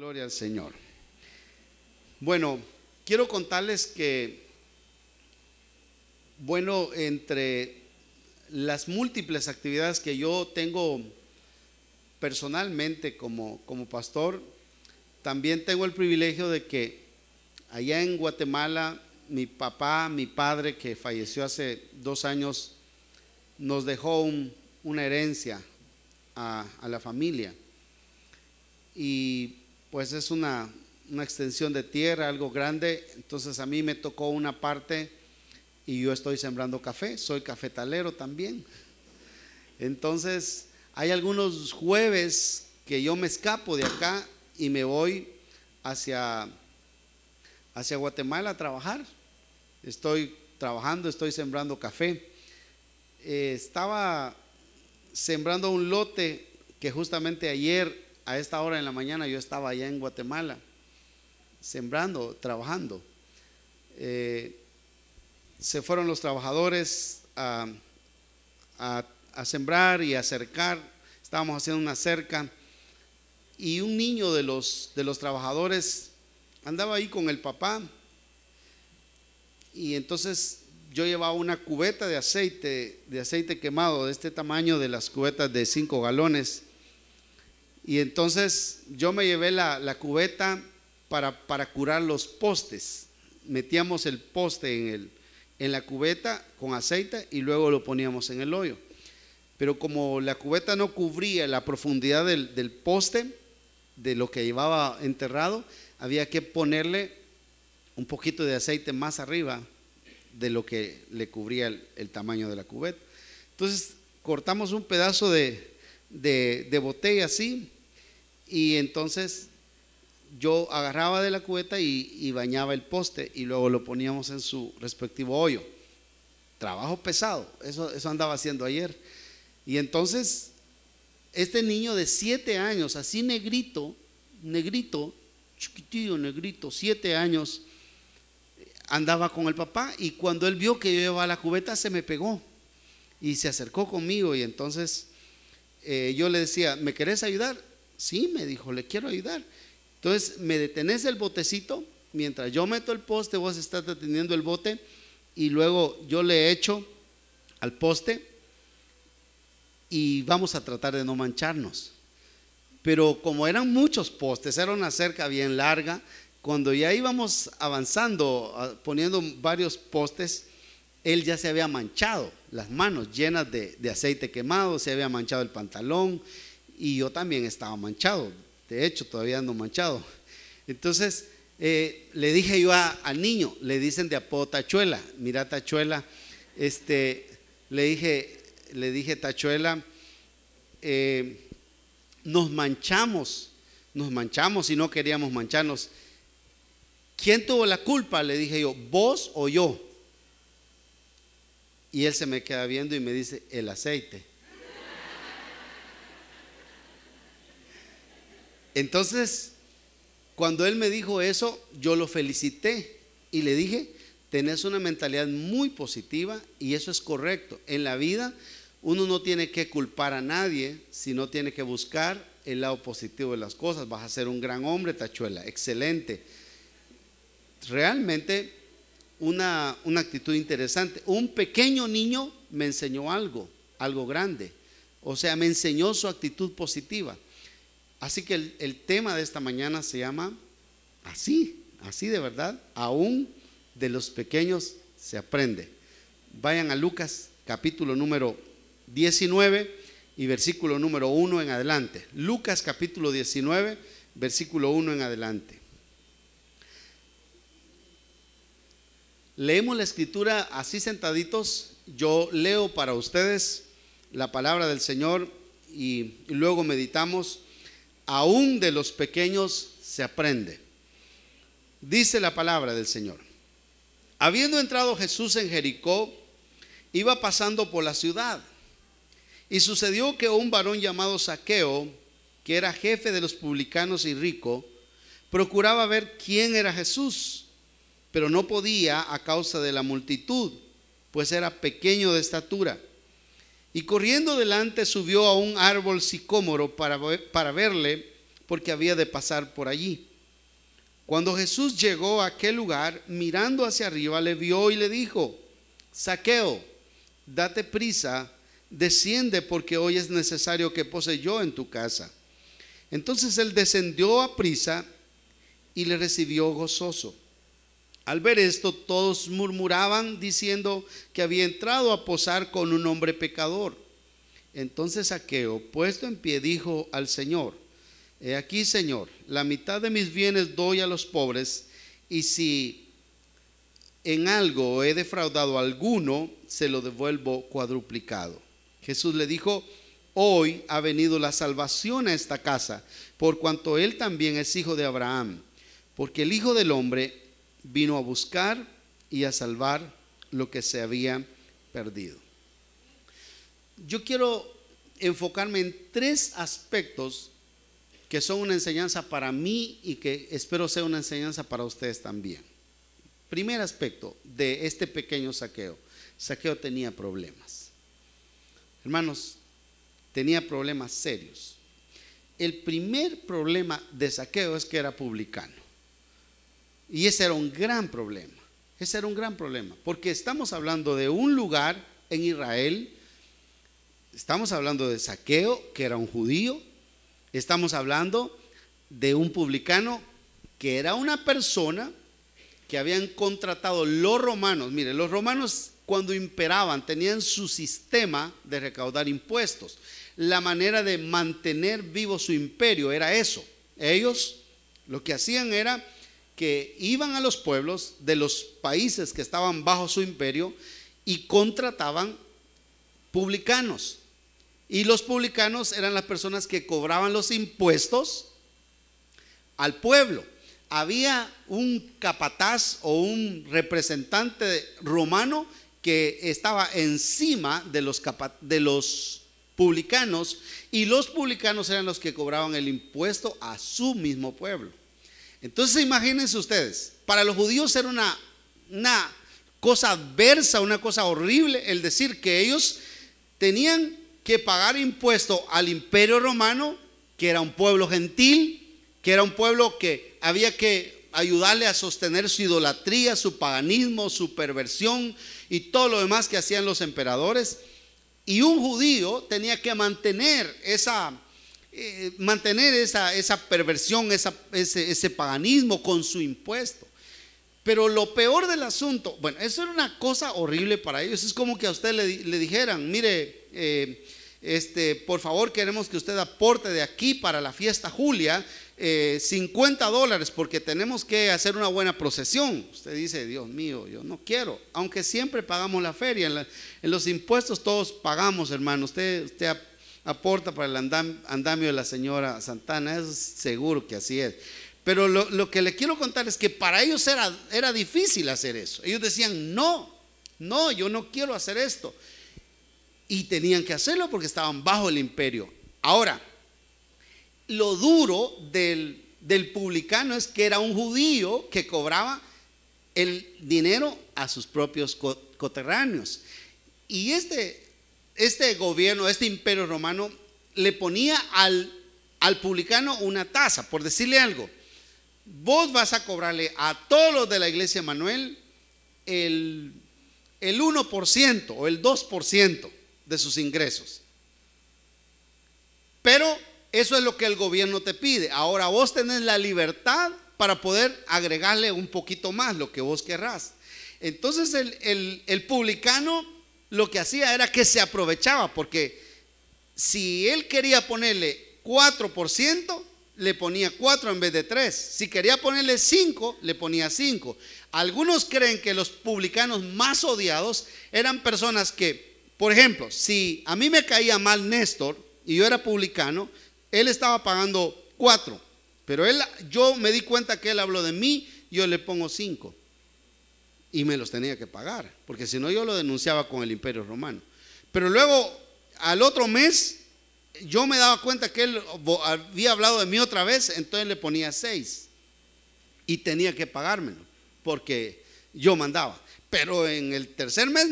Gloria al Señor. Bueno, quiero contarles que, entre las múltiples actividades que yo tengo personalmente como pastor, también tengo el privilegio de que allá en Guatemala, mi padre, que falleció hace 2 años, nos dejó una herencia a la familia. Y pues es una extensión de tierra, algo grande. Entonces a mí me tocó una parte y yo estoy sembrando café, soy cafetalero también. Entonces hay algunos jueves que yo me escapo de acá y me voy hacia Guatemala a trabajar. Estoy trabajando, estoy sembrando café. Estaba sembrando un lote que justamente ayer a esta hora en la mañana yo estaba allá en Guatemala sembrando, trabajando. Se fueron los trabajadores a sembrar y a cercar. Estábamos haciendo una cerca y un niño de los trabajadores andaba ahí con el papá, y entonces yo llevaba una cubeta de aceite quemado de este tamaño, de las cubetas de 5 galones. Y entonces yo me llevé la cubeta para curar los postes. Metíamos el poste en la cubeta con aceite y luego lo poníamos en el hoyo. Pero como la cubeta no cubría la profundidad del poste, de lo que llevaba enterrado, había que ponerle un poquito de aceite más arriba de lo que le cubría el tamaño de la cubeta. Entonces cortamos un pedazo de botella así, y entonces yo agarraba de la cubeta y bañaba el poste y luego lo poníamos en su respectivo hoyo. Trabajo pesado, eso andaba haciendo ayer. Y entonces este niño de 7 años, así negrito, chiquitillo, negrito, 7 años, andaba con el papá, y cuando él vio que yo llevaba la cubeta se me pegó y se acercó conmigo. Y entonces yo le decía: ¿me querés ayudar? Sí, me dijo, le quiero ayudar. Entonces me detenés el botecito, mientras yo meto el poste vos estás deteniendo el bote, y luego yo le echo al poste y vamos a tratar de no mancharnos. Pero como eran muchos postes, era una cerca bien larga, cuando ya íbamos avanzando, poniendo varios postes, él ya se había manchado las manos llenas de aceite quemado, se había manchado el pantalón, y yo también estaba manchado. De hecho, todavía ando manchado. Entonces le dije yo al niño, le dicen de apodo Tachuela. Mira, Tachuela, le dije Tachuela, nos manchamos y no queríamos mancharnos. ¿Quién tuvo la culpa? Le dije yo, ¿vos o yo? Y él se me queda viendo y me dice: el aceite. Entonces, cuando él me dijo eso, yo lo felicité y le dije: tenés una mentalidad muy positiva y eso es correcto. En la vida uno no tiene que culpar a nadie, sino tiene que buscar el lado positivo de las cosas. Vas a ser un gran hombre, Tachuela, excelente. Realmente una actitud interesante. Un pequeño niño me enseñó algo grande. O sea, me enseñó su actitud positiva. Así que el tema de esta mañana se llama así de verdad: aún de los pequeños se aprende. Vayan a Lucas capítulo número 19 y versículo número 1 en adelante. Lucas capítulo 19, versículo 1 en adelante. Leemos la escritura así sentaditos. Yo leo para ustedes la palabra del Señor y luego meditamos. Aún de los pequeños se aprende. Dice la palabra del Señor: habiendo entrado Jesús en Jericó, iba pasando por la ciudad, y sucedió que un varón llamado Zaqueo, que era jefe de los publicanos y rico, procuraba ver quién era Jesús, pero no podía a causa de la multitud, pues era pequeño de estatura. Y corriendo delante subió a un árbol sicómoro para verle, porque había de pasar por allí. Cuando Jesús llegó a aquel lugar, mirando hacia arriba, le vio y le dijo: Zaqueo, date prisa, desciende, porque hoy es necesario que pose yo en tu casa. Entonces él descendió a prisa y le recibió gozoso. Al ver esto, todos murmuraban diciendo que había entrado a posar con un hombre pecador. Entonces Zaqueo, puesto en pie, dijo al Señor: He aquí, Señor, la mitad de mis bienes doy a los pobres, y si en algo he defraudado a alguno, se lo devuelvo cuadruplicado. Jesús le dijo: Hoy ha venido la salvación a esta casa, por cuanto él también es hijo de Abraham, porque el Hijo del Hombre vino a buscar y a salvar lo que se había perdido. Yo quiero enfocarme en 3 aspectos que son una enseñanza para mí y que espero sea una enseñanza para ustedes también. Primer aspecto de este pequeño Zaqueo. Zaqueo tenía problemas. Hermanos, tenía problemas serios. El primer problema de Zaqueo es que era publicano. Y ese era un gran problema. Ese era un gran problema, porque estamos hablando de un lugar en Israel. Estamos hablando de Zaqueo, que era un judío. Estamos hablando de un publicano, que era una persona que habían contratado los romanos. Mire, los romanos, cuando imperaban, tenían su sistema de recaudar impuestos. La manera de mantener vivo su imperio era eso. Ellos lo que hacían era que iban a los pueblos de los países que estaban bajo su imperio y contrataban publicanos. Y los publicanos eran las personas que cobraban los impuestos al pueblo. Había un capataz o un representante romano que estaba encima de los publicanos, y los publicanos eran los que cobraban el impuesto a su mismo pueblo. Entonces imagínense ustedes, para los judíos era una cosa adversa, una cosa horrible el decir que ellos tenían que pagar impuesto al imperio romano, que era un pueblo gentil, que era un pueblo que había que ayudarle a sostener su idolatría, su paganismo, su perversión y todo lo demás que hacían los emperadores. Y un judío tenía que mantener esa perversión, ese paganismo con su impuesto. Pero lo peor del asunto, bueno, eso era una cosa horrible para ellos. Es como que a usted le dijeran: mire, por favor, queremos que usted aporte de aquí para la fiesta Julia $50, porque tenemos que hacer una buena procesión. Usted dice: Dios mío, yo no quiero, aunque siempre pagamos la feria, en los impuestos todos pagamos, hermano. Usted aporta para el andamio de la señora Santana, eso es seguro que así es. Pero lo que le quiero contar es que para ellos era difícil hacer eso. Ellos decían: no, yo no quiero hacer esto. Y tenían que hacerlo porque estaban bajo el imperio. Ahora, lo duro del publicano es que era un judío que cobraba el dinero a sus propios coterráneos. Y este gobierno, este imperio romano, le ponía al publicano una tasa, por decirle algo. Vos vas a cobrarle a todos los de la iglesia Manuel el 1% o el 2% de sus ingresos. Pero eso es lo que el gobierno te pide. Ahora vos tenés la libertad para poder agregarle un poquito más, lo que vos querrás. Entonces el publicano lo que hacía era que se aprovechaba, porque si él quería ponerle 4%, le ponía 4 en vez de 3. Si quería ponerle 5, le ponía 5. Algunos creen que los publicanos más odiados eran personas que, por ejemplo, si a mí me caía mal Néstor y yo era publicano, él estaba pagando 4, pero yo me di cuenta que él habló de mí, yo le pongo 5 y me los tenía que pagar, porque si no yo lo denunciaba con el imperio romano. Pero luego al otro mes yo me daba cuenta que él había hablado de mí otra vez, entonces le ponía 6 y tenía que pagármelo porque yo mandaba. Pero en el tercer mes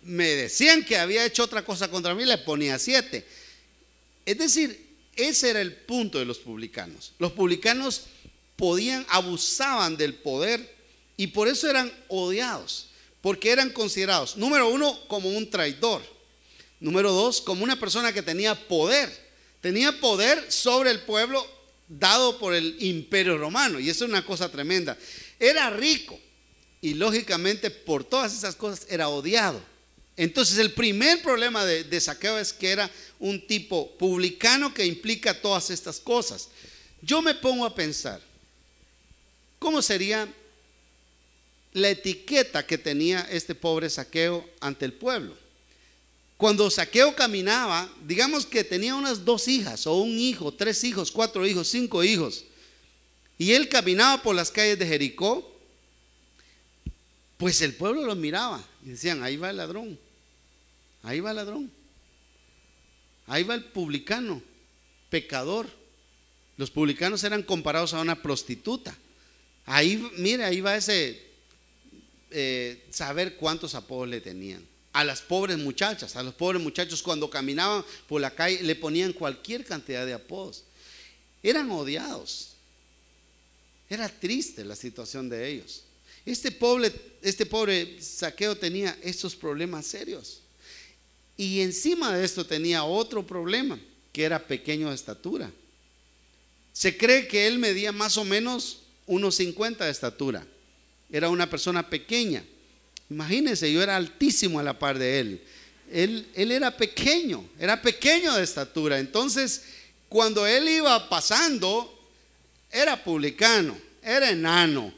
me decían que había hecho otra cosa contra mí, le ponía 7. Es decir, ese era el punto de los publicanos. Los publicanos abusaban del poder y por eso eran odiados, porque eran considerados, número uno, como un traidor, número dos, como una persona que tenía poder sobre el pueblo dado por el imperio romano, y eso es una cosa tremenda. Era rico y lógicamente por todas esas cosas era odiado. Entonces el primer problema de Zaqueo es que era un tipo publicano, que implica todas estas cosas. Yo me pongo a pensar, ¿cómo sería la etiqueta que tenía este pobre Zaqueo ante el pueblo? Cuando Zaqueo caminaba, digamos que tenía unas 2 hijas, o un hijo, 3 hijos, 4 hijos, 5 hijos, y él caminaba por las calles de Jericó, pues el pueblo lo miraba y decían: ahí va el ladrón, ahí va el ladrón, ahí va el publicano, pecador. Los publicanos eran comparados a una prostituta. Ahí, mire, ahí va ese saber cuántos apodos le tenían. A las pobres muchachas, a los pobres muchachos, cuando caminaban por la calle le ponían cualquier cantidad de apodos. Eran odiados. Era triste la situación de ellos. Este pobre Zaqueo tenía estos problemas serios. Y encima de esto tenía otro problema, que era pequeño de estatura. Se cree que él medía más o menos unos 50 de estatura. Era una persona pequeña. Imagínense, yo era altísimo a la par de él. Él era pequeño de estatura. Entonces, cuando él iba pasando, era publicano, era enano,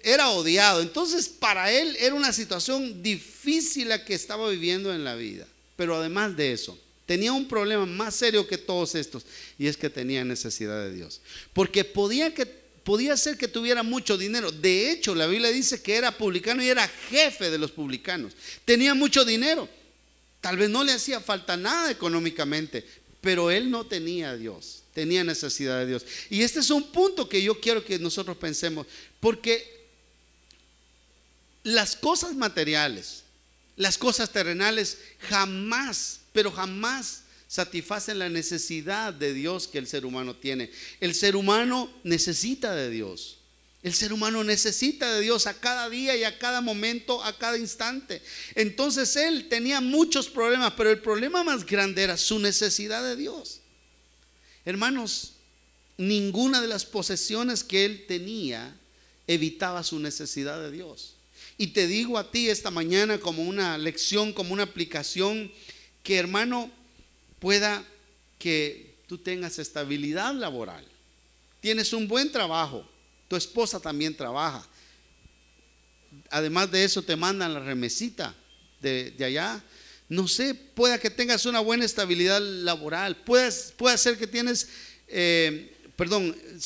era odiado. Entonces, para él era una situación difícil la que estaba viviendo en la vida. Pero además de eso, tenía un problema más serio que todos estos, y es que tenía necesidad de Dios. Porque podía ser que tuviera mucho dinero. De hecho, la Biblia dice que era publicano y era jefe de los publicanos. Tenía mucho dinero. Tal vez no le hacía falta nada económicamente, pero él no tenía a Dios. Tenía necesidad de Dios. Y este es un punto que yo quiero que nosotros pensemos, porque las cosas materiales, las cosas terrenales jamás, pero jamás satisfacen la necesidad de Dios que el ser humano tiene. El ser humano necesita de Dios. El ser humano necesita de Dios a cada día y a cada momento, a cada instante. Entonces él tenía muchos problemas, pero el problema más grande era su necesidad de Dios. Hermanos, ninguna de las posesiones que él tenía evitaba su necesidad de Dios. Y te digo a ti esta mañana como una lección, como una aplicación, que hermano, pueda que tú tengas estabilidad laboral. Tienes un buen trabajo, tu esposa también trabaja. Además de eso te mandan la remesita de allá. No sé, pueda que tengas una buena estabilidad laboral. Puede ser que tienes,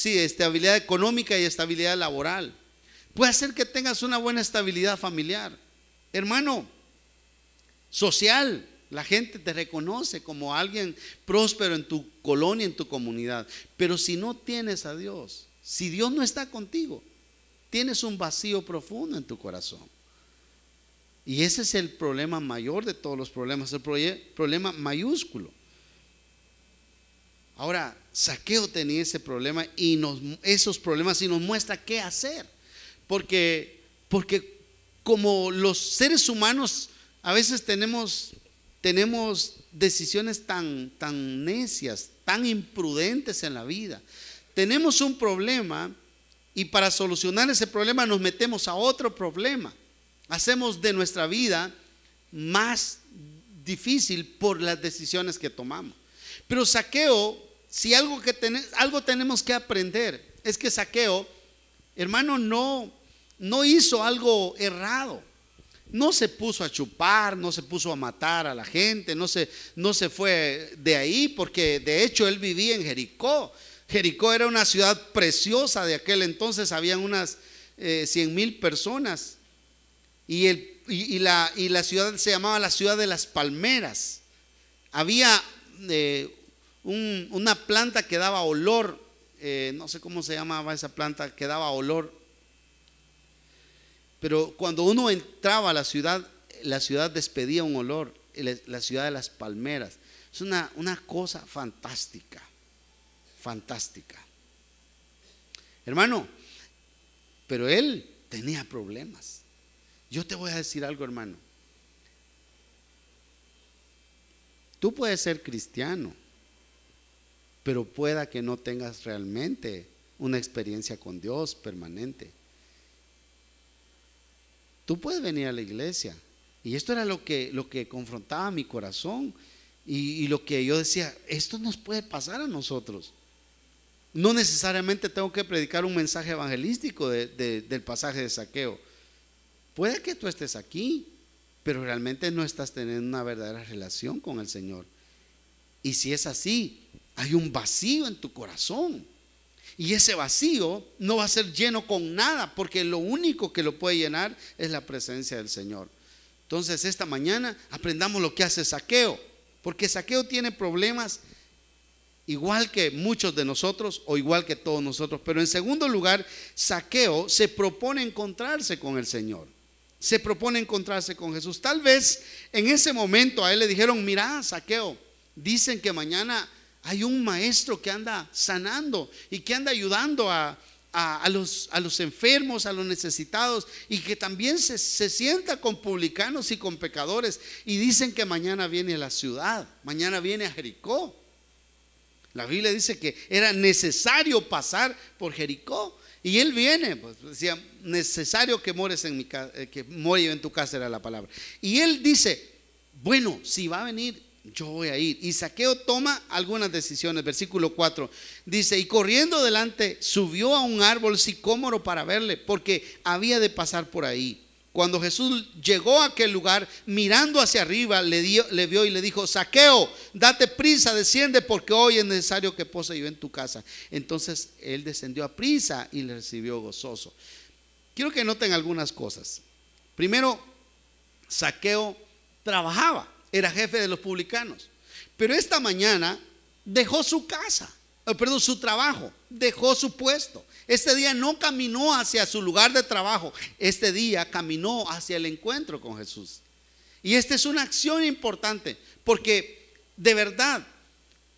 estabilidad económica y estabilidad laboral. Puede ser que tengas una buena estabilidad familiar. Hermano, social. La gente te reconoce como alguien próspero en tu colonia, en tu comunidad. Pero si no tienes a Dios, si Dios no está contigo, tienes un vacío profundo en tu corazón. Y ese es el problema mayor de todos los problemas, el problema mayúsculo. Ahora, Zaqueo tenía ese problema y esos problemas y nos muestra qué hacer. Porque como los seres humanos a veces tenemos decisiones tan necias, tan imprudentes en la vida. Tenemos un problema y para solucionar ese problema nos metemos a otro problema. Hacemos de nuestra vida más difícil por las decisiones que tomamos. Pero Zaqueo, si algo tenemos que aprender, es que Zaqueo, hermano, no hizo algo errado. No se puso a chupar, no se puso a matar a la gente, no se fue de ahí, porque de hecho él vivía en Jericó. Jericó era una ciudad preciosa de aquel entonces, habían unas 100,000 personas y la ciudad se llamaba la ciudad de las palmeras. Había una planta que daba olor, no sé cómo se llamaba esa planta que daba olor. Pero cuando uno entraba a la ciudad despedía un olor, la ciudad de las palmeras. Es una cosa fantástica, fantástica. Hermano, pero él tenía problemas. Yo te voy a decir algo, hermano. Tú puedes ser cristiano, pero pueda que no tengas realmente una experiencia con Dios permanente. Tú puedes venir a la iglesia, y esto era lo que confrontaba mi corazón, y lo que yo decía, esto nos puede pasar a nosotros. No necesariamente tengo que predicar un mensaje evangelístico del pasaje de Zaqueo. Puede que tú estés aquí, pero realmente no estás teniendo una verdadera relación con el Señor. Y si es así, hay un vacío en tu corazón. Y ese vacío no va a ser lleno con nada, porque lo único que lo puede llenar es la presencia del Señor. Entonces esta mañana aprendamos lo que hace Zaqueo, porque Zaqueo tiene problemas igual que muchos de nosotros, o igual que todos nosotros. Pero en segundo lugar, Zaqueo se propone encontrarse con el Señor. Se propone encontrarse con Jesús. Tal vez en ese momento a él le dijeron: mira, Zaqueo, dicen que mañana hay un maestro que anda sanando y que anda ayudando a los enfermos, a los necesitados, y que también se sienta con publicanos y con pecadores, y dicen que mañana viene a la ciudad, mañana viene a Jericó. La Biblia dice que era necesario pasar por Jericó, y él viene, pues decía, necesario que mores en mi casa, que muera yo en tu casa, era la palabra. Y él dice: bueno, si va a venir, yo voy a ir. Y Zaqueo toma algunas decisiones. Versículo 4 dice: y corriendo delante subió a un árbol sicómoro para verle, porque había de pasar por ahí. Cuando Jesús llegó a aquel lugar, mirando hacia arriba, le vio y le dijo: Zaqueo, date prisa, desciende, porque hoy es necesario que pose yo en tu casa. Entonces él descendió a prisa y le recibió gozoso. Quiero que noten algunas cosas. Primero, Zaqueo trabajaba, era jefe de los publicanos, pero esta mañana dejó su casa, su trabajo, dejó su puesto. Este día no caminó hacia su lugar de trabajo, este día caminó hacia el encuentro con Jesús. Y esta es una acción importante, porque de verdad,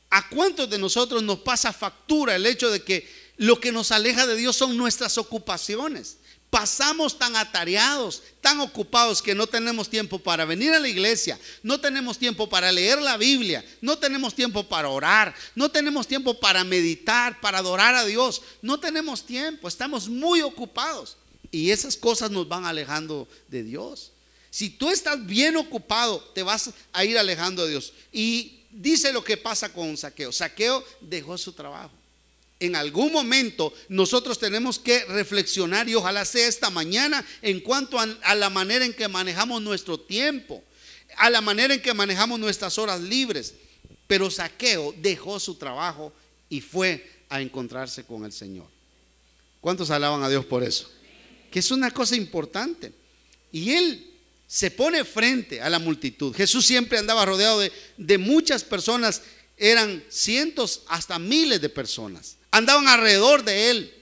¿a cuántos de nosotros nos pasa factura el hecho de que lo que nos aleja de Dios son nuestras ocupaciones? Pasamos tan atareados, tan ocupados, que no tenemos tiempo para venir a la iglesia, no tenemos tiempo para leer la Biblia, no tenemos tiempo para orar, no tenemos tiempo para meditar, para adorar a Dios. No tenemos tiempo, estamos muy ocupados, y esas cosas nos van alejando de Dios. Si tú estás bien ocupado, te vas a ir alejando de Dios. Y dice lo que pasa con Zaqueo. Zaqueo dejó su trabajo. En algún momento nosotros tenemos que reflexionar, y ojalá sea esta mañana, en cuanto a la manera en que manejamos nuestro tiempo, a la manera en que manejamos nuestras horas libres. Pero Zaqueo dejó su trabajo y fue a encontrarse con el Señor. ¿Cuántos alaban a Dios por eso? Que es una cosa importante. Y él se pone frente a la multitud. Jesús siempre andaba rodeado de muchas personas. Eran cientos hasta miles de personas. Andaban alrededor de él,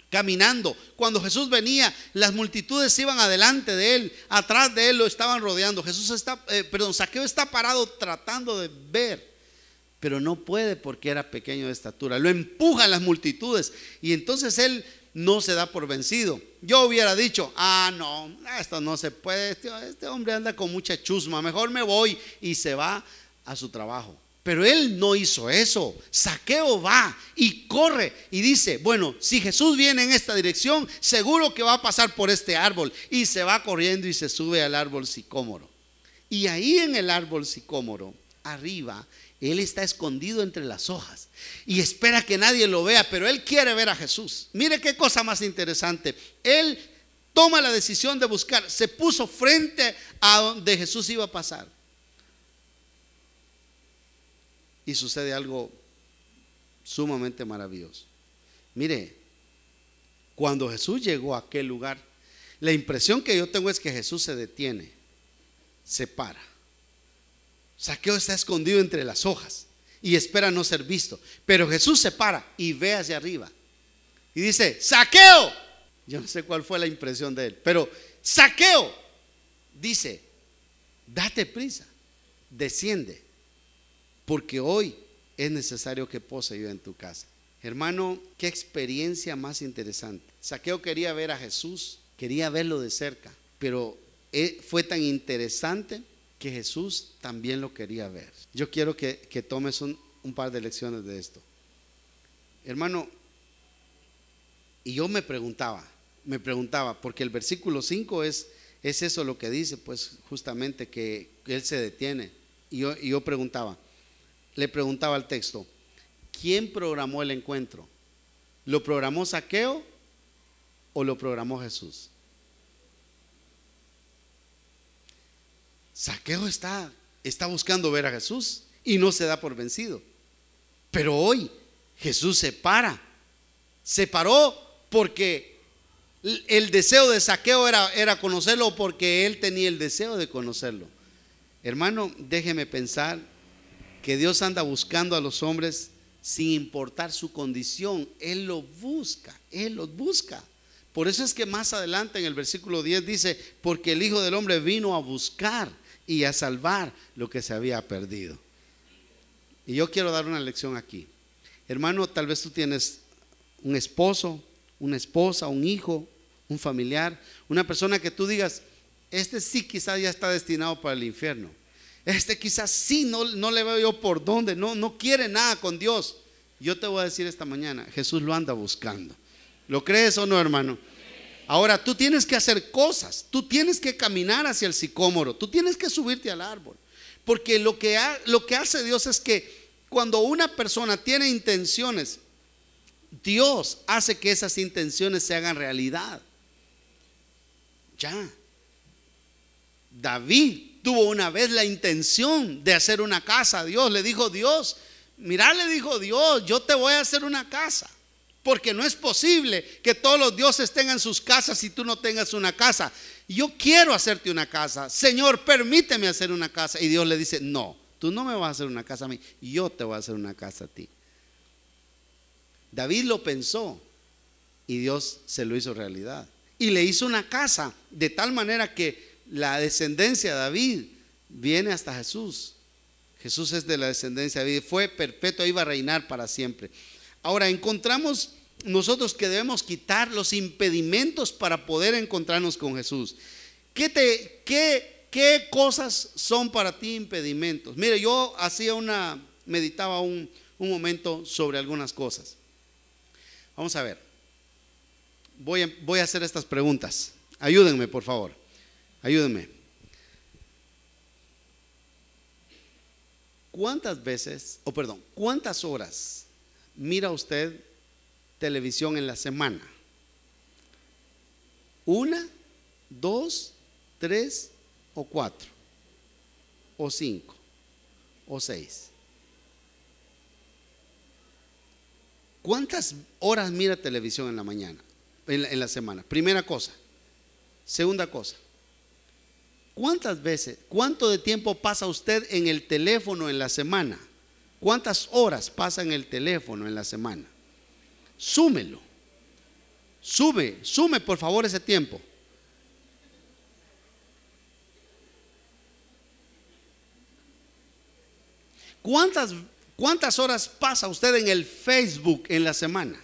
caminando. Cuando Jesús venía, las multitudes iban adelante de él, atrás de él lo estaban rodeando. Zaqueo está parado tratando de ver, pero no puede porque era pequeño de estatura. Lo empujan las multitudes, y entonces él no se da por vencido. Yo hubiera dicho: no, esto no se puede, este hombre anda con mucha chusma, mejor me voy, y se va a su trabajo. Pero él no hizo eso. Zaqueo va y corre y dice: bueno, si Jesús viene en esta dirección, seguro que va a pasar por este árbol. Y se va corriendo y se sube al árbol sicómoro. Y ahí en el árbol sicómoro, arriba, él está escondido entre las hojas y espera que nadie lo vea, pero él quiere ver a Jesús. Mire qué cosa más interesante. Él toma la decisión de buscar, se puso frente a donde Jesús iba a pasar. Y sucede algo sumamente maravilloso. Mire, cuando Jesús llegó a aquel lugar, la impresión que yo tengo es que Jesús se detiene, se para. Zaqueo está escondido entre las hojas y espera no ser visto, pero Jesús se para y ve hacia arriba y dice: Zaqueo. Yo no sé cuál fue la impresión de él, pero Zaqueo dice: date prisa, desciende, porque hoy es necesario que pose yo en tu casa. Hermano, qué experiencia más interesante. Zaqueo quería ver a Jesús, quería verlo de cerca, pero fue tan interesante que Jesús también lo quería ver. Yo quiero que tomes un par de lecciones de esto. Hermano, y yo me preguntaba, porque el versículo 5 es eso lo que dice, pues justamente que él se detiene. Y yo le preguntaba al texto, ¿quién programó el encuentro? ¿Lo programó Zaqueo o lo programó Jesús? Zaqueo está buscando ver a Jesús y no se da por vencido. Pero hoy Jesús se paró porque el deseo de Zaqueo era conocerlo, porque él tenía el deseo de conocerlo. Hermano, déjeme pensar que Dios anda buscando a los hombres sin importar su condición. Él los busca. Por eso es que más adelante en el versículo 10 dice, porque el Hijo del Hombre vino a buscar y a salvar lo que se había perdido. Y yo quiero dar una lección aquí. Hermano, tal vez tú tienes un esposo, una esposa, un hijo, un familiar, una persona que tú digas, este sí quizás ya está destinado para el infierno. Este quizás sí no le veo yo por dónde, no quiere nada con Dios. Yo te voy a decir esta mañana, Jesús lo anda buscando. ¿Lo crees o no, hermano? Ahora tú tienes que hacer cosas, tú tienes que caminar hacia el sicómoro, tú tienes que subirte al árbol. Porque lo que hace Dios es que cuando una persona tiene intenciones, Dios hace que esas intenciones se hagan realidad. Ya. David tuvo una vez la intención de hacer una casa a Dios. Le dijo Dios, mira, le dijo Dios, yo te voy a hacer una casa. Porque no es posible que todos los dioses tengan sus casas y tú no tengas una casa. Yo quiero hacerte una casa. Señor, permíteme hacer una casa. Y Dios le dice, no, tú no me vas a hacer una casa a mí, yo te voy a hacer una casa a ti. David lo pensó y Dios se lo hizo realidad. Y le hizo una casa de tal manera que la descendencia de David viene hasta Jesús. Jesús es de la descendencia de David, fue perpetuo, iba a reinar para siempre. Ahora encontramos nosotros que debemos quitar los impedimentos para poder encontrarnos con Jesús. ¿Qué cosas son para ti impedimentos? Mire, yo meditaba un momento sobre algunas cosas. Vamos a ver. Voy a hacer estas preguntas. Ayúdenme, por favor. Ayúdenme. ¿Cuántas horas mira usted televisión en la semana? 1, 2, 3 o 4 o 5 o 6. ¿Cuántas horas mira televisión en la mañana, en la semana? Primera cosa. Segunda cosa, cuánto de tiempo pasa usted en el teléfono en la semana? ¿Cuántas horas pasa en el teléfono en la semana? Súmelo. Sume por favor ese tiempo. ¿Cuántas horas pasa usted en el Facebook en la semana?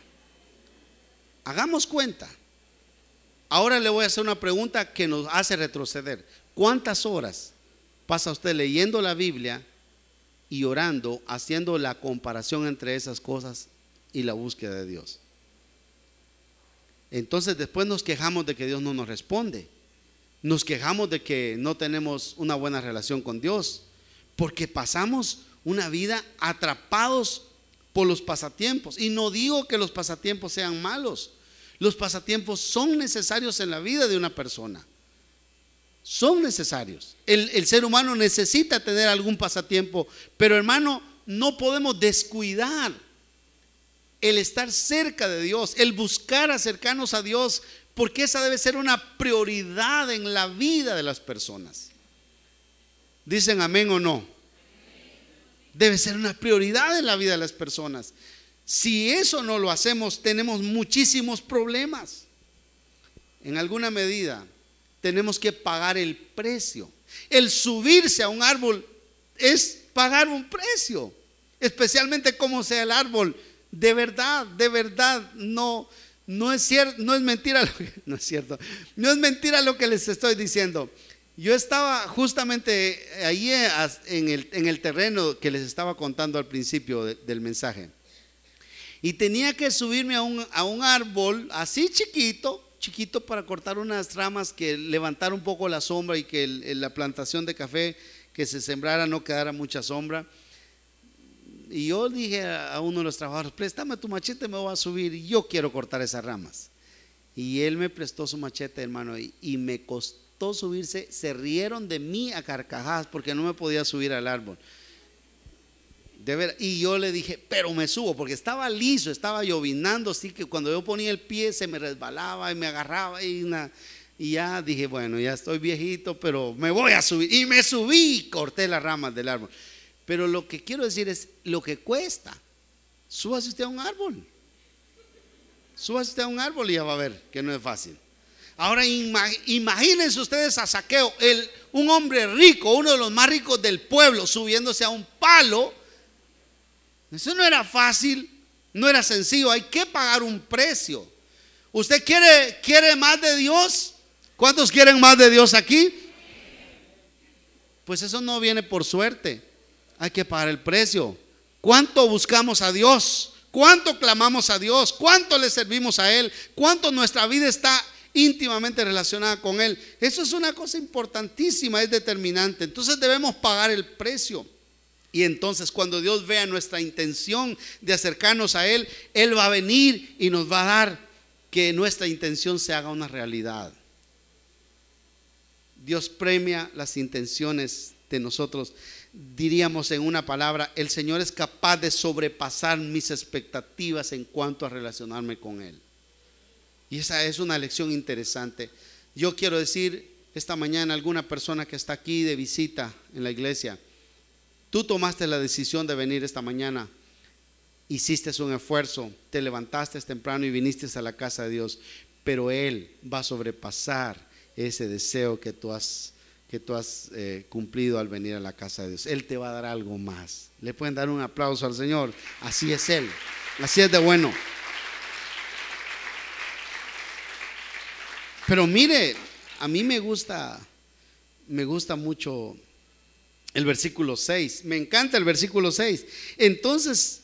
Hagamos cuenta. Ahora le voy a hacer una pregunta que nos hace retroceder. ¿Cuántas horas pasa usted leyendo la Biblia y orando, haciendo la comparación entre esas cosas y la búsqueda de Dios? Entonces después nos quejamos de que Dios no nos responde. Nos quejamos de que no tenemos una buena relación con Dios, porque pasamos una vida atrapados por los pasatiempos. Y no digo que los pasatiempos sean malos. Los pasatiempos son necesarios en la vida de una persona. Son necesarios. El ser humano necesita tener algún pasatiempo, pero hermano, no podemos descuidar el estar cerca de Dios, el buscar acercarnos a Dios, porque esa debe ser una prioridad en la vida de las personas. ¿Dicen amén o no? Debe ser una prioridad en la vida de las personas. Si eso no lo hacemos, tenemos muchísimos problemas. En alguna medida tenemos que pagar el precio. El subirse a un árbol es pagar un precio, especialmente como sea el árbol. De verdad, no, no es cierto, no es mentira no es cierto, no es mentira lo que les estoy diciendo. Yo estaba justamente ahí en el terreno que les estaba contando al principio del mensaje, y tenía que subirme a un árbol así chiquito para cortar unas ramas que levantara un poco la sombra y que la plantación de café que se sembrara no quedara mucha sombra. Y yo dije a uno de los trabajadores: préstame tu machete, me voy a subir y yo quiero cortar esas ramas. Y él me prestó su machete, hermano, y me costó subirse. Se rieron de mí a carcajadas porque no me podía subir al árbol. De ver, y yo le dije: pero me subo, porque estaba liso, estaba llovinando, así que cuando yo ponía el pie se me resbalaba y me agarraba y ya dije: bueno, ya estoy viejito, pero me voy a subir. Y me subí y corté las ramas del árbol. Pero lo que quiero decir es lo que cuesta. Súbase usted a un árbol. Súbase usted a un árbol y ya va a ver que no es fácil. Ahora imagínense ustedes a Zaqueo, un hombre rico, uno de los más ricos del pueblo, subiéndose a un palo. Eso no era fácil, no era sencillo, hay que pagar un precio. ¿Usted quiere más de Dios? ¿Cuántos quieren más de Dios aquí? Pues eso no viene por suerte, hay que pagar el precio. ¿Cuánto buscamos a Dios? ¿Cuánto clamamos a Dios? ¿Cuánto le servimos a Él? ¿Cuánto nuestra vida está íntimamente relacionada con Él? Eso es una cosa importantísima, es determinante. Entonces debemos pagar el precio. Y entonces cuando Dios vea nuestra intención de acercarnos a Él, Él va a venir y nos va a dar que nuestra intención se haga una realidad. Dios premia las intenciones de nosotros. Diríamos en una palabra: el Señor es capaz de sobrepasar mis expectativas en cuanto a relacionarme con Él. Y esa es una lección interesante. Yo quiero decir esta mañana a alguna persona que está aquí de visita en la iglesia: tú tomaste la decisión de venir esta mañana, hiciste un esfuerzo, te levantaste temprano y viniste a la casa de Dios, pero Él va a sobrepasar ese deseo que tú has cumplido al venir a la casa de Dios. Él te va a dar algo más. Le pueden dar un aplauso al Señor. Así es Él, así es de bueno. Pero mire, a mí me gusta mucho el versículo 6. Me encanta el versículo 6. Entonces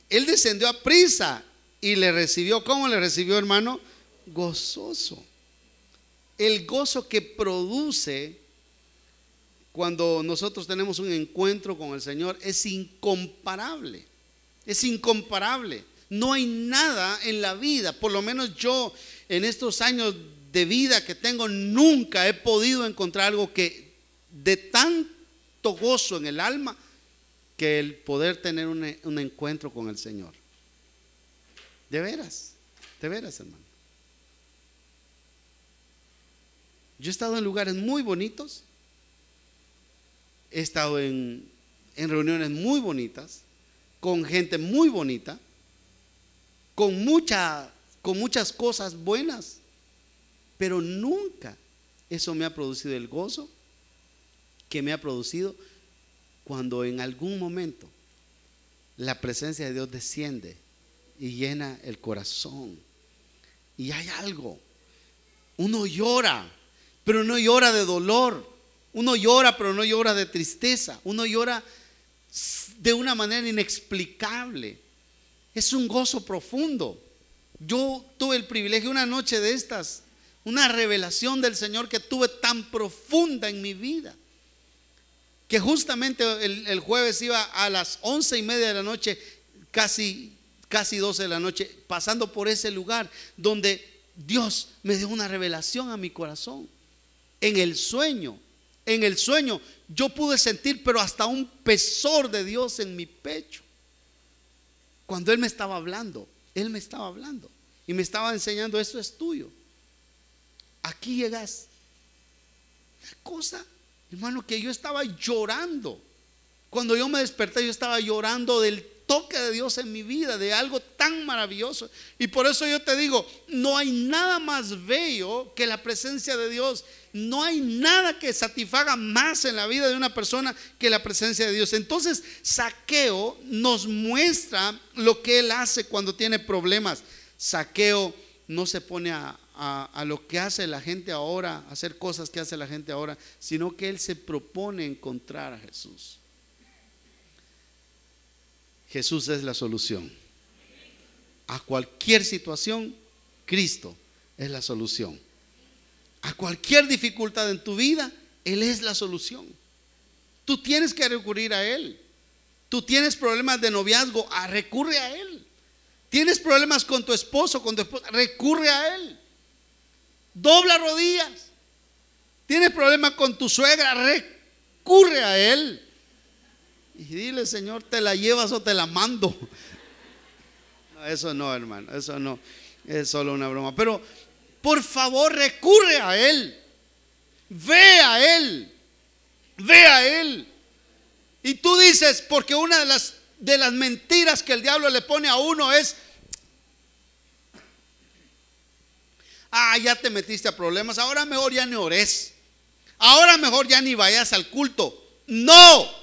Él descendió a prisa y le recibió. ¿Cómo le recibió, hermano? Gozoso. El gozo que produce cuando nosotros tenemos un encuentro con el Señor es incomparable. Es incomparable. No hay nada en la vida, por lo menos yo en estos años de vida que tengo, nunca he podido encontrar algo que de tanto gozo en el alma que el poder tener un encuentro con el Señor. De veras, hermano. Yo he estado en lugares muy bonitos, he estado en reuniones muy bonitas, con gente muy bonita, con muchas cosas buenas, pero nunca eso me ha producido el gozo que me ha producido cuando en algún momento la presencia de Dios desciende y llena el corazón y hay algo. Uno llora, pero no llora de dolor. Uno llora, pero no llora de tristeza. Uno llora de una manera inexplicable. Es un gozo profundo. Yo tuve el privilegio una noche de estas, una revelación del Señor que tuve tan profunda en mi vida, que justamente el jueves iba a las 11:30 de la noche, casi 12 de la noche, pasando por ese lugar donde Dios me dio una revelación a mi corazón. En el sueño yo pude sentir, pero hasta un pesar de Dios en mi pecho. Cuando Él me estaba hablando y me estaba enseñando: esto es tuyo, aquí llegas. Una cosa, hermano, que yo estaba llorando. Cuando yo me desperté, yo estaba llorando del toque de Dios en mi vida, de algo tan maravilloso. Y por eso yo te digo, no hay nada más bello que la presencia de Dios. No hay nada que satisfaga más en la vida de una persona que la presencia de Dios. Entonces Zaqueo nos muestra lo que él hace cuando tiene problemas. Zaqueo no se pone a lo que hace la gente ahora, hacer cosas que hace la gente ahora, sino que él se propone encontrar a Jesús. Jesús es la solución. A cualquier situación, Cristo es la solución. A cualquier dificultad en tu vida, Él es la solución. Tú tienes que recurrir a Él. Tú tienes problemas de noviazgo, recurre a Él. Tienes problemas con tu esposo, con tu esposa, recurre a Él. Dobla rodillas. Tienes problemas con tu suegra, recurre a Él. Y dile: Señor, ¿te la llevas o te la mando? No, eso no, hermano, eso no, es solo una broma. Pero por favor, recurre a Él. Ve a Él. Ve a Él. Y tú dices, porque una de las mentiras que el diablo le pone a uno es: ya te metiste a problemas, ahora mejor ya ni ores, ahora mejor ya ni vayas al culto. No.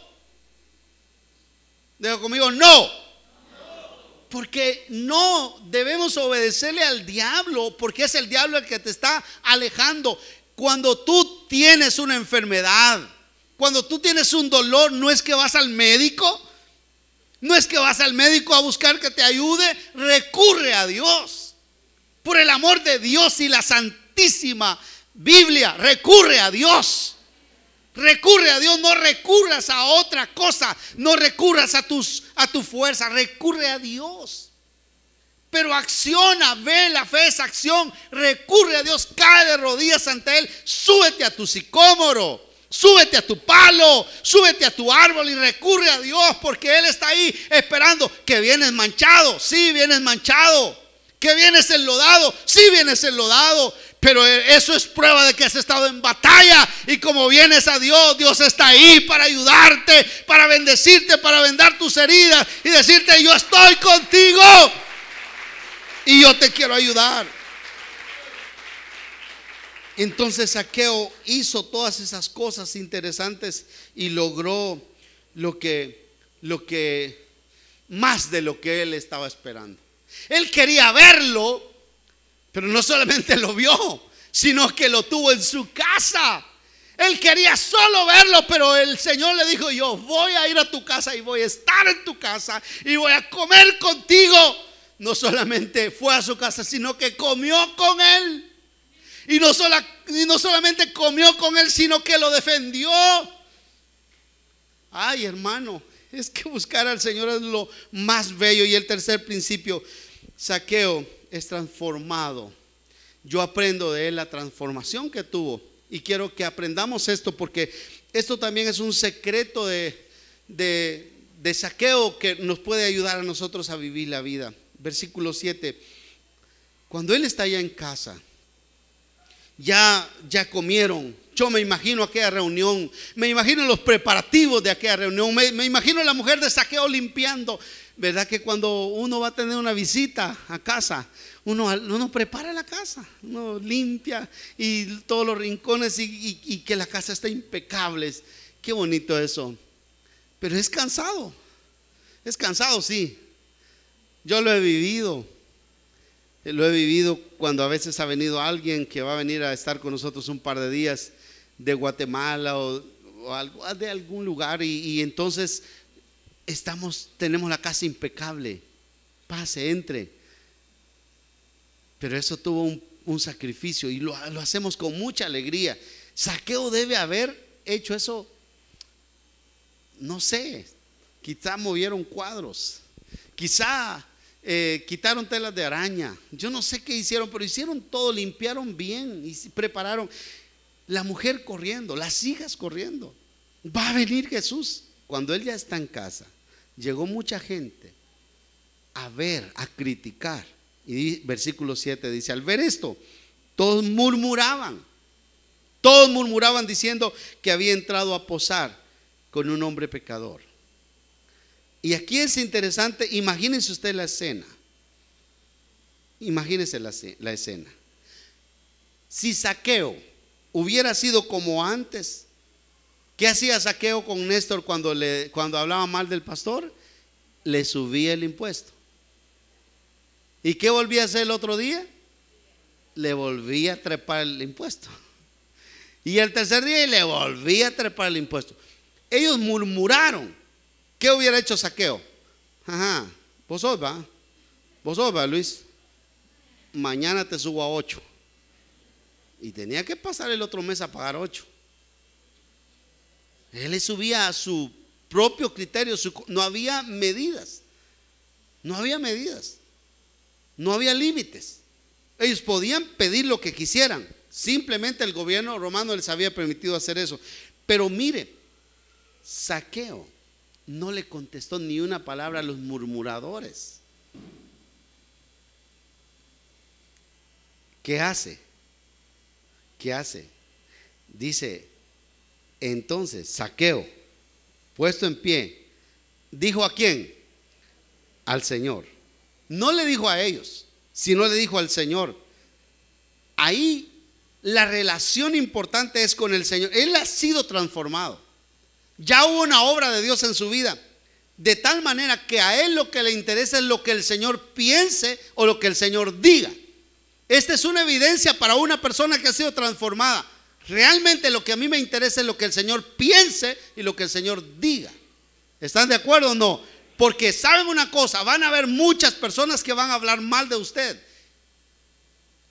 Digo conmigo: no. Porque no debemos obedecerle al diablo, porque es el diablo el que te está alejando. Cuando tú tienes una enfermedad, cuando tú tienes un dolor, no es que vas al médico, no es que vas al médico a buscar que te ayude. Recurre a Dios. Por el amor de Dios y la santísima Biblia, recurre a Dios. Recurre a Dios, no recurras a otra cosa, no recurras a tu fuerza, recurre a Dios. Pero acciona, ve, la fe es acción. Recurre a Dios, cae de rodillas ante Él, súbete a tu sicómoro, súbete a tu palo, súbete a tu árbol y recurre a Dios, porque Él está ahí esperando. Que vienes manchado, sí vienes manchado. Que vienes enlodado, sí vienes enlodado. Pero eso es prueba de que has estado en batalla. Y como vienes a Dios, Dios está ahí para ayudarte, para bendecirte, para vendar tus heridas y decirte: yo estoy contigo y yo te quiero ayudar. Entonces Zaqueo hizo todas esas cosas interesantes y logró lo que más de lo que él estaba esperando. Él quería verlo, pero no solamente lo vio, sino que lo tuvo en su casa. Él quería solo verlo, pero el Señor le dijo: yo voy a ir a tu casa y voy a estar en tu casa y voy a comer contigo. No solamente fue a su casa, sino que comió con él. Y no solamente comió con él, sino que lo defendió. Ay, hermano, es que buscar al Señor es lo más bello. Y el tercer principio: Zaqueo es transformado. Yo aprendo de él la transformación que tuvo. Y quiero que aprendamos esto, porque esto también es un secreto de Zaqueo que nos puede ayudar a nosotros a vivir la vida. Versículo 7. Cuando él está ya en casa, ya comieron. Yo me imagino aquella reunión, me imagino los preparativos de aquella reunión, me imagino la mujer de Zaqueo limpiando. ¿Verdad que cuando uno va a tener una visita a casa, uno prepara la casa, uno limpia y todos los rincones y que la casa esté impecable? Qué bonito eso. Pero es cansado sí. Yo lo he vivido cuando a veces ha venido alguien que va a venir a estar con nosotros un par de días de Guatemala o de algún lugar, y entonces tenemos la casa impecable. Pase, entre. Pero eso tuvo un sacrificio y lo hacemos con mucha alegría. Zaqueo debe haber hecho eso, no sé, quizá movieron cuadros, quizá quitaron telas de araña, yo no sé qué hicieron, pero hicieron todo, limpiaron bien y prepararon. La mujer corriendo, las hijas corriendo. Va a venir Jesús. Cuando él ya está en casa, llegó mucha gente a ver, a criticar. Y versículo 7 dice: al ver esto, todos murmuraban diciendo que había entrado a posar con un hombre pecador. Y aquí es interesante, imagínense usted la escena. Imagínense la escena. Si Zaqueo hubiera sido como antes, ¿qué hacía Zaqueo con Néstor cuando hablaba mal del pastor? Le subía el impuesto. ¿Y qué volvía a hacer el otro día? Le volvía a trepar el impuesto. Y el tercer día le volvía a trepar el impuesto. Ellos murmuraron. ¿Qué hubiera hecho Zaqueo? Ajá, vos sos va, Luis. Mañana te subo a 8. Y tenía que pasar el otro mes a pagar 8. Él le subía a su propio criterio. No había medidas. No había medidas. No había límites. Ellos podían pedir lo que quisieran. Simplemente el gobierno romano les había permitido hacer eso. Pero mire, Zaqueo no le contestó ni una palabra a los murmuradores. ¿Qué hace? ¿Qué hace? Dice, entonces Zaqueo, puesto en pie, dijo ¿a quién? Al Señor. No le dijo a ellos, sino le dijo al Señor. Ahí la relación importante es con el Señor. Él ha sido transformado. Ya hubo una obra de Dios en su vida, de tal manera que a él lo que le interesa es lo que el Señor piense o lo que el Señor diga. Esta es una evidencia para una persona que ha sido transformada. Realmente lo que a mí me interesa es lo que el Señor piense y lo que el Señor diga. ¿Están de acuerdo o no? Porque saben una cosa, van a haber muchas personas que van a hablar mal de usted.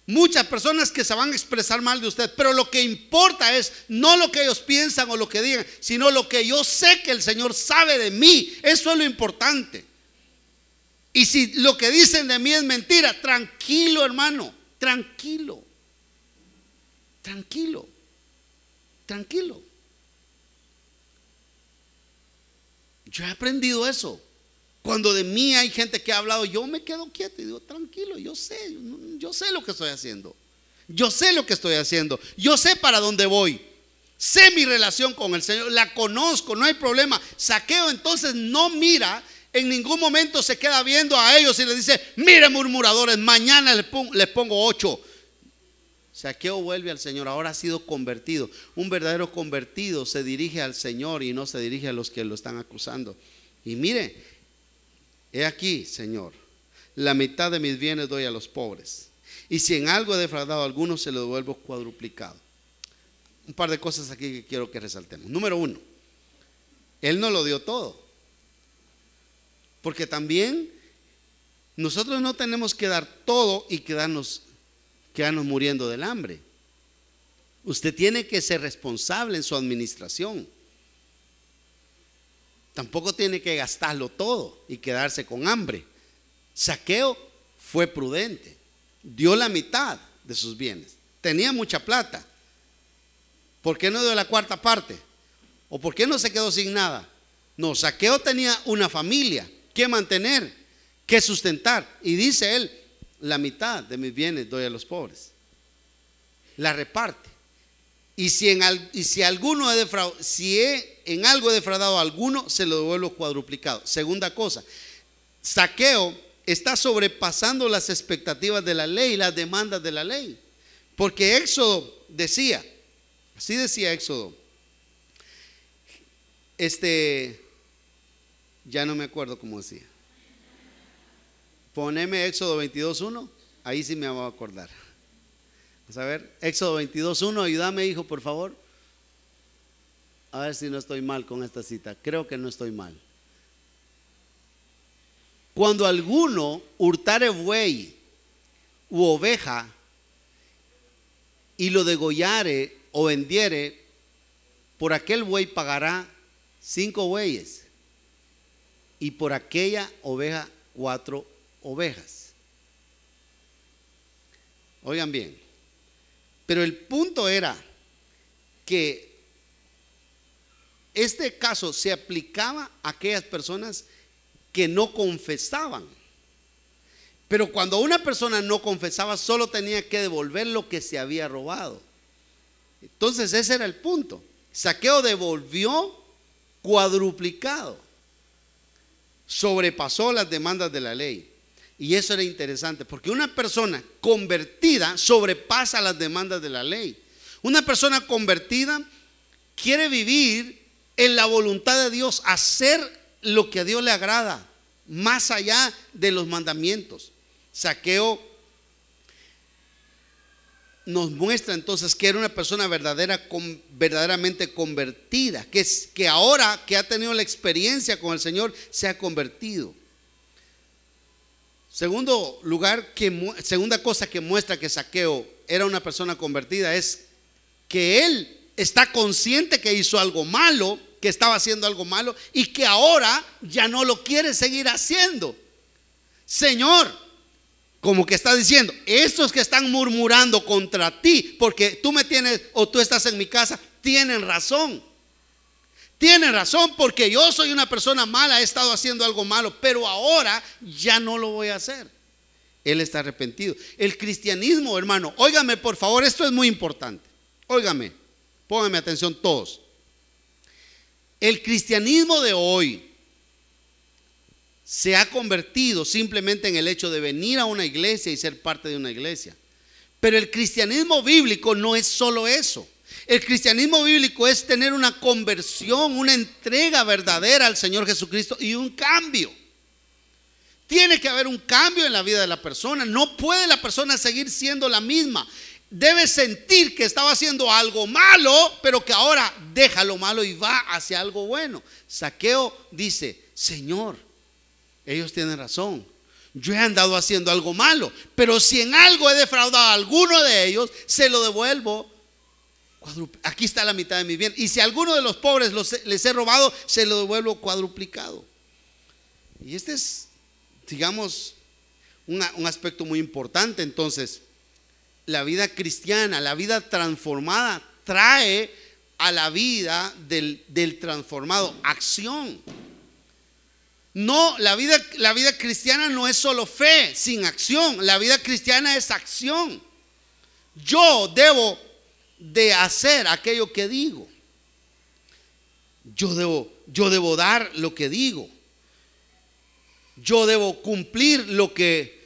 Muchas personas que se van a expresar mal de usted, pero lo que importa es no lo que ellos piensan o lo que digan, sino lo que yo sé que el Señor sabe de mí. Eso es lo importante. Y si lo que dicen de mí es mentira, tranquilo, hermano, tranquilo, tranquilo, tranquilo. Yo he aprendido eso. Cuando de mí hay gente que ha hablado, yo me quedo quieto y digo, tranquilo, yo sé lo que estoy haciendo. Yo sé lo que estoy haciendo. Yo sé para dónde voy. Sé mi relación con el Señor, la conozco, no hay problema. Zaqueo entonces no mira, en ningún momento se queda viendo a ellos y les dice, miren murmuradores, mañana les pongo 8. Zaqueo vuelve al Señor, ahora ha sido convertido. Un verdadero convertido se dirige al Señor y no se dirige a los que lo están acusando. Y mire, he aquí, Señor, la mitad de mis bienes doy a los pobres, y si en algo he defraudado a algunos, se lo devuelvo cuadruplicado. Un par de cosas aquí que quiero que resaltemos. Número 1, él no lo dio todo, porque también nosotros no tenemos que dar todo y quedarnos muriendo del hambre. Usted tiene que ser responsable en su administración. Tampoco tiene que gastarlo todo y quedarse con hambre. Zaqueo fue prudente, dio la mitad de sus bienes. Tenía mucha plata. ¿Por qué no dio la cuarta parte? ¿O por qué no se quedó sin nada? No, Zaqueo tenía una familia que mantener, que sustentar. Y dice él, la mitad de mis bienes doy a los pobres. La reparte. Y si en algo he defraudado a alguno, se lo devuelvo cuadruplicado. Segunda cosa, Zaqueo está sobrepasando las expectativas de la ley y las demandas de la ley. Porque Éxodo decía, así decía Éxodo, ya no me acuerdo cómo decía. Poneme Éxodo 22:1, ahí sí me voy a acordar. Vamos a ver, Éxodo 22:1, ayúdame, hijo, por favor. A ver si no estoy mal con esta cita. Creo que no estoy mal. Cuando alguno hurtare buey u oveja y lo degollare o vendiere, por aquel buey pagará 5 bueyes y por aquella oveja 4 ovejas. Oigan bien. Pero el punto era que este caso se aplicaba a aquellas personas que no confesaban. Pero cuando una persona no confesaba, solo tenía que devolver lo que se había robado. Entonces ese era el punto. Zaqueo devolvió cuadruplicado. sobrepasó las demandas de la ley. Y eso era interesante, porque una persona convertida sobrepasa las demandas de la ley. Una persona convertida quiere vivir en la voluntad de Dios, hacer lo que a Dios le agrada, más allá de los mandamientos. Zaqueo nos muestra entonces que era una persona verdaderamente convertida, que ahora que ha tenido la experiencia con el Señor, se ha convertido. Segunda cosa que muestra que Zaqueo era una persona convertida es que él está consciente que hizo algo malo, que estaba haciendo algo malo y que ahora ya no lo quiere seguir haciendo. Señor, como que está diciendo, estos que están murmurando contra ti porque tú me tienes o tú estás en mi casa, tienen razón. Tienen razón, porque yo soy una persona mala, he estado haciendo algo malo, pero ahora ya no lo voy a hacer. Él está arrepentido. El cristianismo, hermano, óigame por favor, esto es muy importante. Óigame, pónganme atención todos. El cristianismo de hoy se ha convertido simplemente en el hecho de venir a una iglesia y ser parte de una iglesia. Pero el cristianismo bíblico no es solo eso. El cristianismo bíblico es tener una conversión, una entrega verdadera al Señor Jesucristo y un cambio. Tiene que haber un cambio en la vida de la persona. No puede la persona seguir siendo la misma. Debe sentir que estaba haciendo algo malo, pero que ahora deja lo malo y va hacia algo bueno. Zaqueo dice: Señor, ellos tienen razón. Yo he andado haciendo algo malo, pero si en algo he defraudado a alguno de ellos, se lo devuelvo. Aquí está la mitad de mi bien. Y si a alguno de los pobres les he robado, se lo devuelvo cuadruplicado. Y este es, digamos, un aspecto muy importante. Entonces, la vida cristiana, la vida transformada, trae a la vida del transformado acción. No, la vida cristiana no es solo fe sin acción. La vida cristiana es acción. Yo debo de hacer aquello que digo. Yo debo dar lo que digo. Yo debo cumplir lo que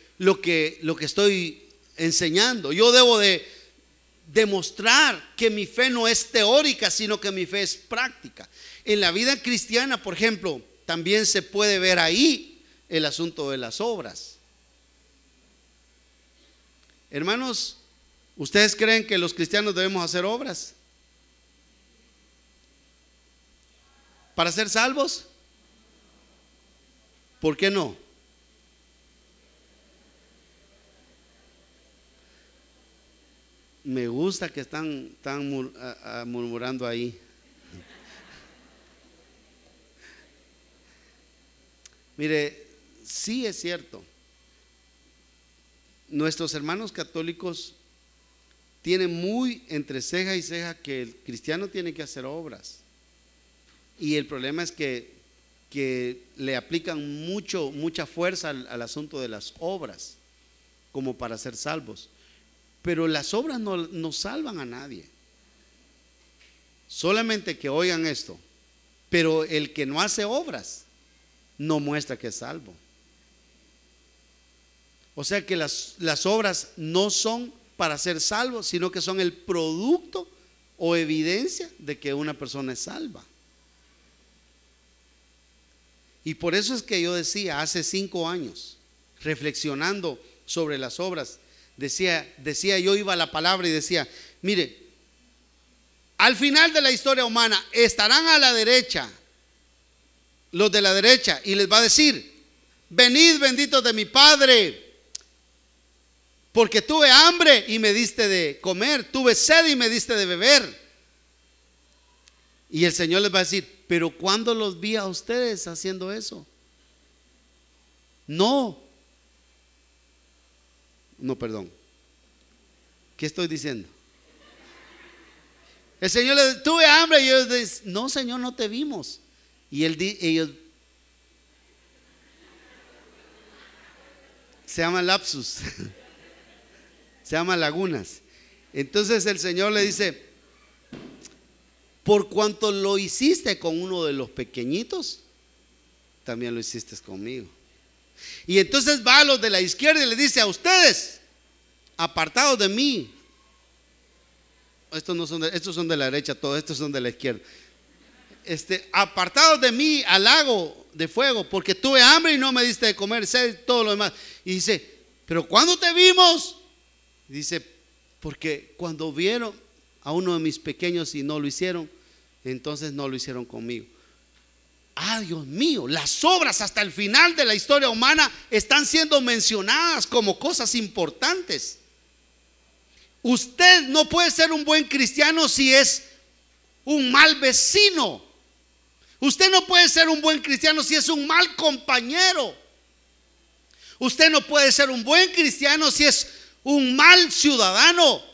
estoy enseñando. Yo debo de demostrar que mi fe no es teórica, sino que mi fe es práctica. En la vida cristiana, por ejemplo, también se puede ver ahí el asunto de las obras. Hermanos, ¿ustedes creen que los cristianos debemos hacer obras para ser salvos? ¿Por qué no? Me gusta que están murmurando ahí. Mire, sí es cierto. Nuestros hermanos católicos tienen muy entre ceja y ceja que el cristiano tiene que hacer obras. Y el problema es que le aplican mucha fuerza al asunto de las obras como para ser salvos. Pero las obras no salvan a nadie. Solamente que oigan esto. Pero el que no hace obras no muestra que es salvo. O sea que las obras no son para ser salvo, sino que son el producto o evidencia de que una persona es salva. Y por eso es que yo decía hace 5 años, reflexionando sobre las obras, decía yo iba a la palabra y decía: mire, al final de la historia humana estarán a la derecha los de la derecha y les va a decir: venid benditos de mi Padre, porque tuve hambre y me diste de comer, tuve sed y me diste de beber. Y el Señor les va a decir: pero ¿cuándo los vi a ustedes haciendo eso? No, perdón. ¿Qué estoy diciendo? El Señor les dice: tuve hambre, y ellos dicen: no, Señor, no te vimos. Y ellos, se llama lapsus, se llama lagunas. Entonces el Señor le dice: por cuanto lo hiciste con uno de los pequeñitos, también lo hiciste conmigo. Y entonces va a los de la izquierda y les dice: a ustedes, apartados de mí. Estos son de la derecha, todos estos son de la izquierda. Apartados de mí al lago de fuego, porque tuve hambre y no me diste de comer, sed, todo lo demás. Y dice: pero ¿cuándo te vimos? Dice: porque cuando vieron a uno de mis pequeños y no lo hicieron, entonces no lo hicieron conmigo. Ah, Dios mío, las obras hasta el final de la historia humana están siendo mencionadas como cosas importantes. Usted no puede ser un buen cristiano si es un mal vecino. Usted no puede ser un buen cristiano si es un mal compañero. Usted no puede ser un buen cristiano si es un mal ciudadano.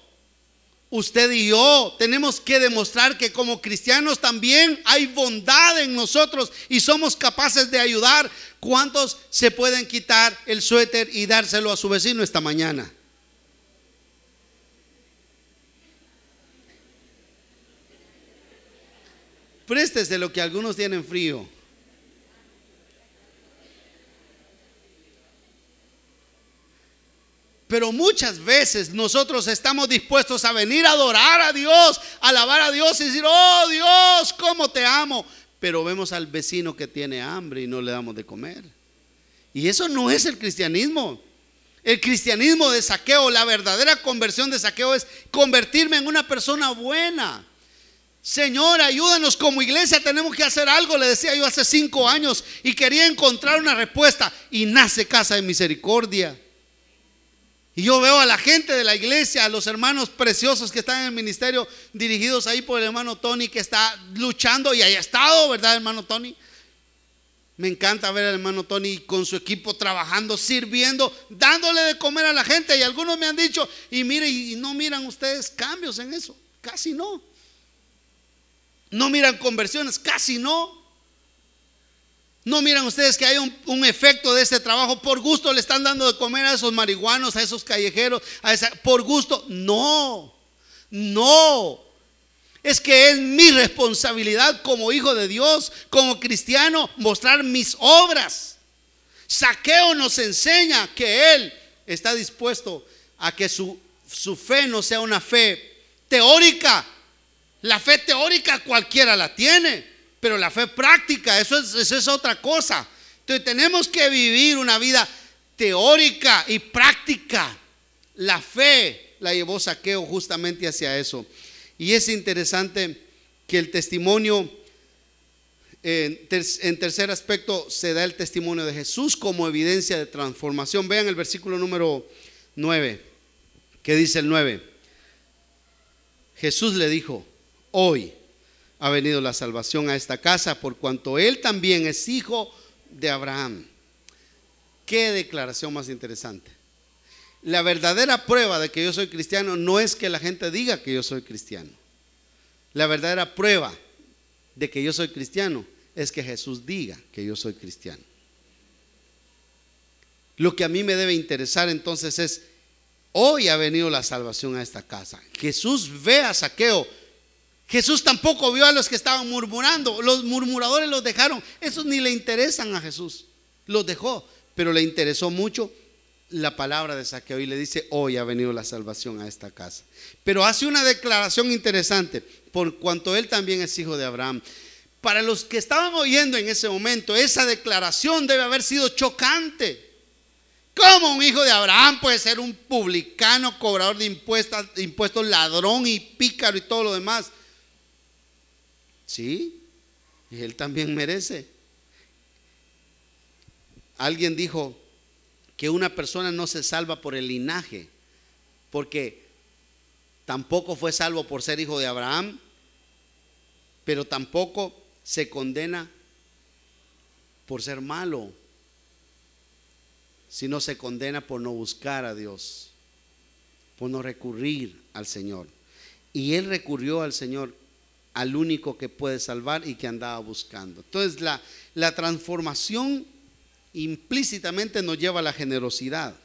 Usted y yo tenemos que demostrar que como cristianos también hay bondad en nosotros y somos capaces de ayudar. ¿Cuántos se pueden quitar el suéter y dárselo a su vecino esta mañana? Préstese lo que algunos tienen frío. Pero muchas veces nosotros estamos dispuestos a venir a adorar a Dios, a alabar a Dios y decir: oh Dios, cómo te amo. Pero vemos al vecino que tiene hambre y no le damos de comer. Y eso no es el cristianismo. El cristianismo de Zaqueo, la verdadera conversión de Zaqueo es convertirme en una persona buena. Señor, ayúdanos, como iglesia tenemos que hacer algo, le decía yo hace 5 años, y quería encontrar una respuesta, y nace Casa de Misericordia. Y yo veo a la gente de la iglesia, a los hermanos preciosos que están en el ministerio, dirigidos ahí por el hermano Tony, que está luchando y haya estado, ¿verdad, hermano Tony? Me encanta ver al hermano Tony con su equipo trabajando, sirviendo, dándole de comer a la gente. Y algunos me han dicho: y mire, y no miran ustedes cambios en eso, casi no. No miran conversiones, casi no. No miran ustedes que hay un efecto de ese trabajo. Por gusto le están dando de comer a esos marihuanos, a esos callejeros, por gusto. No, no. Es que es mi responsabilidad como hijo de Dios, como cristiano, mostrar mis obras. Zaqueo nos enseña que él está dispuesto a que su fe no sea una fe teórica. La fe teórica cualquiera la tiene, pero la fe práctica, eso es otra cosa. Entonces tenemos que vivir una vida teórica y práctica. La fe la llevó Zaqueo justamente hacia eso. Y es interesante que el testimonio, en tercer aspecto, se da el testimonio de Jesús como evidencia de transformación. Vean el versículo número 9, que dice el 9. Jesús le dijo: hoy ha venido la salvación a esta casa, por cuanto él también es hijo de Abraham. Qué declaración más interesante. La verdadera prueba de que yo soy cristiano no es que la gente diga que yo soy cristiano. La verdadera prueba de que yo soy cristiano es que Jesús diga que yo soy cristiano. Lo que a mí me debe interesar entonces es: hoy ha venido la salvación a esta casa. Jesús ve a Zaqueo. Jesús tampoco vio a los que estaban murmurando. Los murmuradores los dejaron. Esos ni le interesan a Jesús. Los dejó. Pero le interesó mucho la palabra de Zaqueo y le dice: hoy ha venido la salvación a esta casa. Pero hace una declaración interesante: por cuanto él también es hijo de Abraham. Para los que estaban oyendo en ese momento, esa declaración debe haber sido chocante. ¿Cómo un hijo de Abraham puede ser un publicano, cobrador de impuestos, ladrón y pícaro y todo lo demás? Sí, y él también merece. Alguien dijo que una persona no se salva por el linaje, porque tampoco fue salvo por ser hijo de Abraham, pero tampoco se condena por ser malo, sino se condena por no buscar a Dios, por no recurrir al Señor. Y él recurrió al Señor, al único que puede salvar y que andaba buscando. Entonces la transformación implícitamente nos lleva a la generosidad.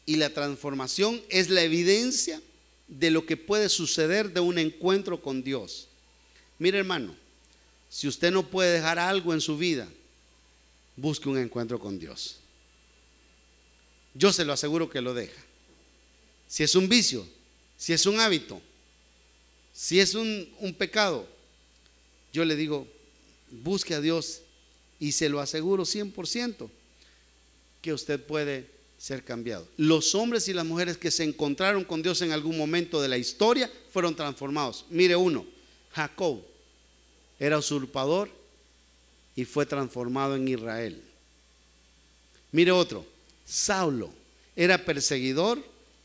Y la transformación es la evidencia de lo que puede suceder de un encuentro con Dios. Mire, hermano, si usted no puede dejar algo en su vida, busque un encuentro con Dios. Yo se lo aseguro que lo deja. Si es un vicio, si es un hábito, si es un pecado, yo le digo, busque a Dios y se lo aseguro 100% que usted puede ser cambiado. Los hombres y las mujeres que se encontraron con Dios en algún momento de la historia fueron transformados. Mire uno, Jacob era usurpador y fue transformado en Israel. Mire otro, Saulo era perseguidor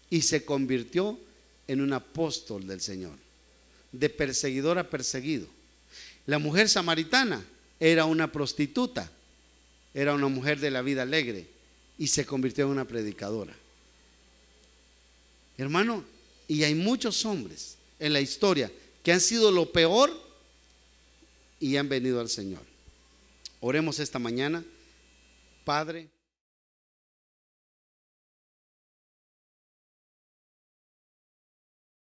y se convirtió en un apóstol del Señor. De perseguidor a perseguido. La mujer samaritana era una prostituta, era una mujer de la vida alegre y se convirtió en una predicadora. Hermano, y hay muchos hombres en la historia que han sido lo peor y han venido al Señor. Oremos esta mañana. Padre.